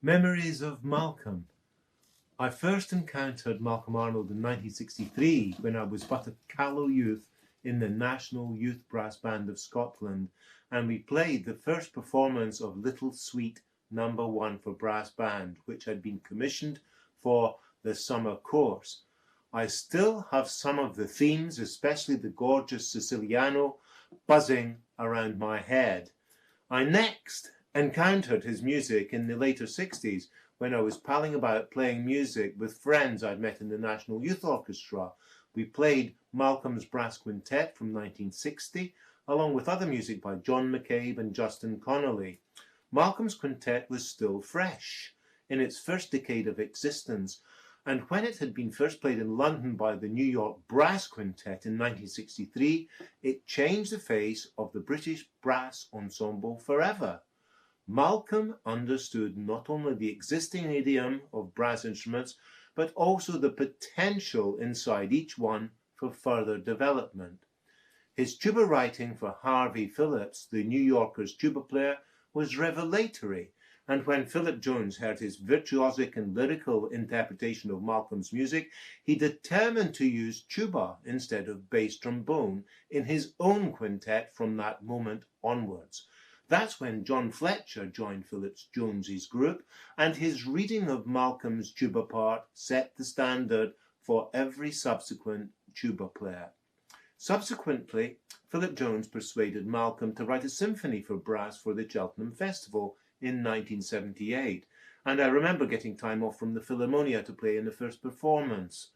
Memories of Malcolm. I first encountered Malcolm Arnold in 1963 when I was but a callow youth in the National Youth Brass Band of Scotland, and we played the first performance of Little Sweet Number 1 for brass band, which had been commissioned for the summer course. I still have some of the themes, especially the gorgeous Siciliano, buzzing around my head. I next encountered his music in the later 60s when I was palling about playing music with friends I'd met in the National Youth Orchestra. We played Malcolm's Brass Quintet from 1960, along with other music by John McCabe and Justin Connolly. Malcolm's Quintet was still fresh in its first decade of existence, and when it had been first played in London by the New York Brass Quintet in 1963, it changed the face of the British brass ensemble forever. Malcolm understood not only the existing idiom of brass instruments, but also the potential inside each one for further development. His tuba writing for Harvey Phillips, the New Yorker's tuba player, was revelatory, and when Philip Jones heard his virtuosic and lyrical interpretation of Malcolm's music, he determined to use tuba instead of bass trombone in his own quintet from that moment onwards. That's when John Fletcher joined Philip Jones's group, and his reading of Malcolm's tuba part set the standard for every subsequent tuba player. Subsequently, Philip Jones persuaded Malcolm to write a symphony for brass for the Cheltenham Festival in 1978, and I remember getting time off from the Philharmonia to play in the first performance.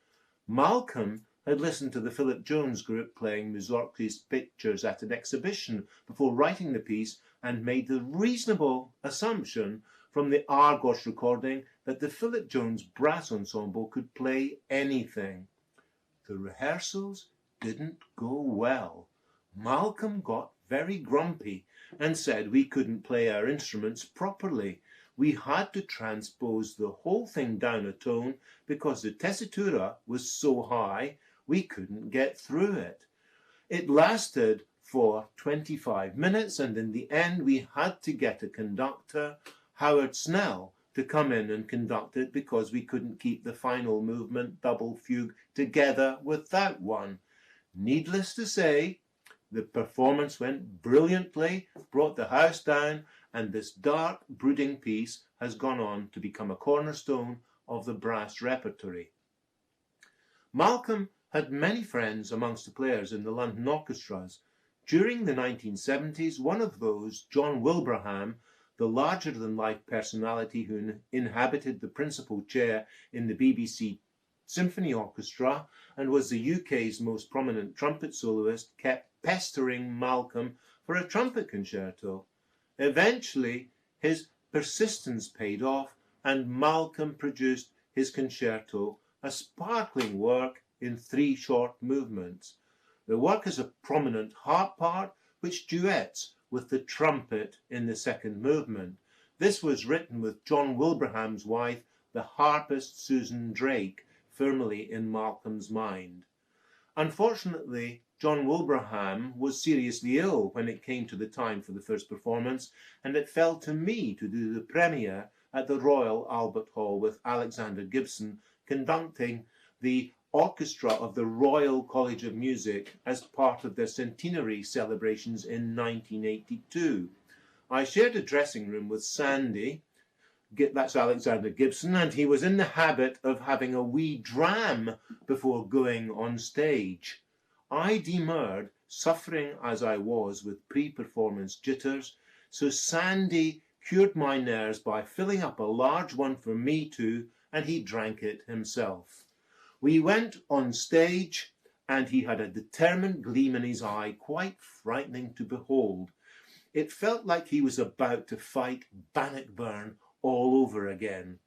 Malcolm had listened to the Philip Jones group playing Mussorgsky's pictures at an exhibition before writing the piece, and made the reasonable assumption from the Argos recording that the Philip Jones brass ensemble could play anything. The rehearsals didn't go well. Malcolm got very grumpy and said we couldn't play our instruments properly. We had to transpose the whole thing down a tone because the tessitura was so high we couldn't get through it. It lasted for 25 minutes, and in the end we had to get a conductor, Howard Snell, to come in and conduct it because we couldn't keep the final movement, double fugue, together without one. Needless to say, the performance went brilliantly, brought the house down, and this dark, brooding piece has gone on to become a cornerstone of the brass repertory. Malcolm had many friends amongst the players in the London orchestras. During the 1970s, one of those, John Wilbraham, the larger-than-life personality who inhabited the principal chair in the BBC Symphony Orchestra and was the UK's most prominent trumpet soloist, kept pestering Malcolm for a trumpet concerto. Eventually, his persistence paid off, and Malcolm produced his concerto, a sparkling work in 3 short movements. The work has a prominent harp part, which duets with the trumpet in the second movement. This was written with John Wilbraham's wife, the harpist Susan Drake, firmly in Malcolm's mind. Unfortunately, John Wilbraham was seriously ill when it came to the time for the first performance, and it fell to me to do the premiere at the Royal Albert Hall with Alexander Gibson conducting the orchestra of the Royal College of Music as part of their centenary celebrations in 1982. I shared a dressing room with Sandy, that's Alexander Gibson, and he was in the habit of having a wee dram before going on stage. I demurred, suffering as I was with pre-performance jitters, so Sandy cured my nerves by filling up a large one for me too, and he drank it himself. We went on stage, and he had a determined gleam in his eye, quite frightening to behold. It felt like he was about to fight Bannockburn all over again.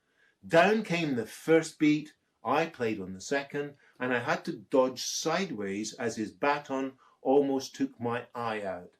Down came the first beat, I played on the second, and I had to dodge sideways as his baton almost took my eye out.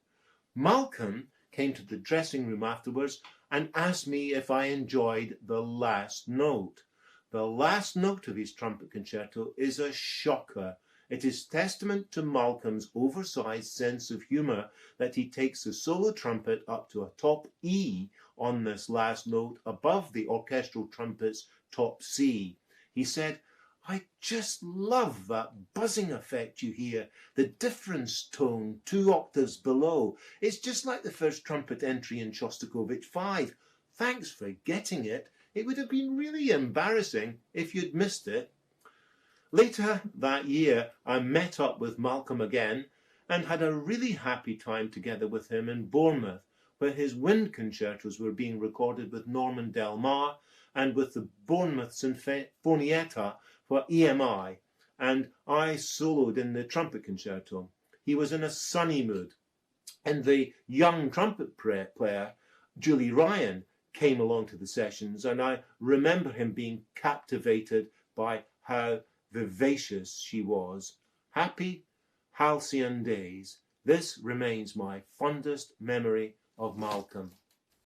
Malcolm came to the dressing room afterwards and asked me if I enjoyed the last note. The last note of his trumpet concerto is a shocker. It is testament to Malcolm's oversized sense of humour that he takes the solo trumpet up to a top E on this last note above the orchestral trumpet's top C. He said, "I just love that buzzing effect you hear, the difference tone 2 octaves below. It's just like the first trumpet entry in Shostakovich 5. Thanks for getting it. It would have been really embarrassing if you'd missed it." Later that year, I met up with Malcolm again and had a really happy time together with him in Bournemouth, where his wind concertos were being recorded with Norman Del Mar and with the Bournemouth Sinfonietta for EMI, and I soloed in the trumpet concerto. He was in a sunny mood, and the young trumpet player, Julie Ryan, came along to the sessions, and I remember him being captivated by how vivacious she was. Happy halcyon days. This remains my fondest memory of Malcolm.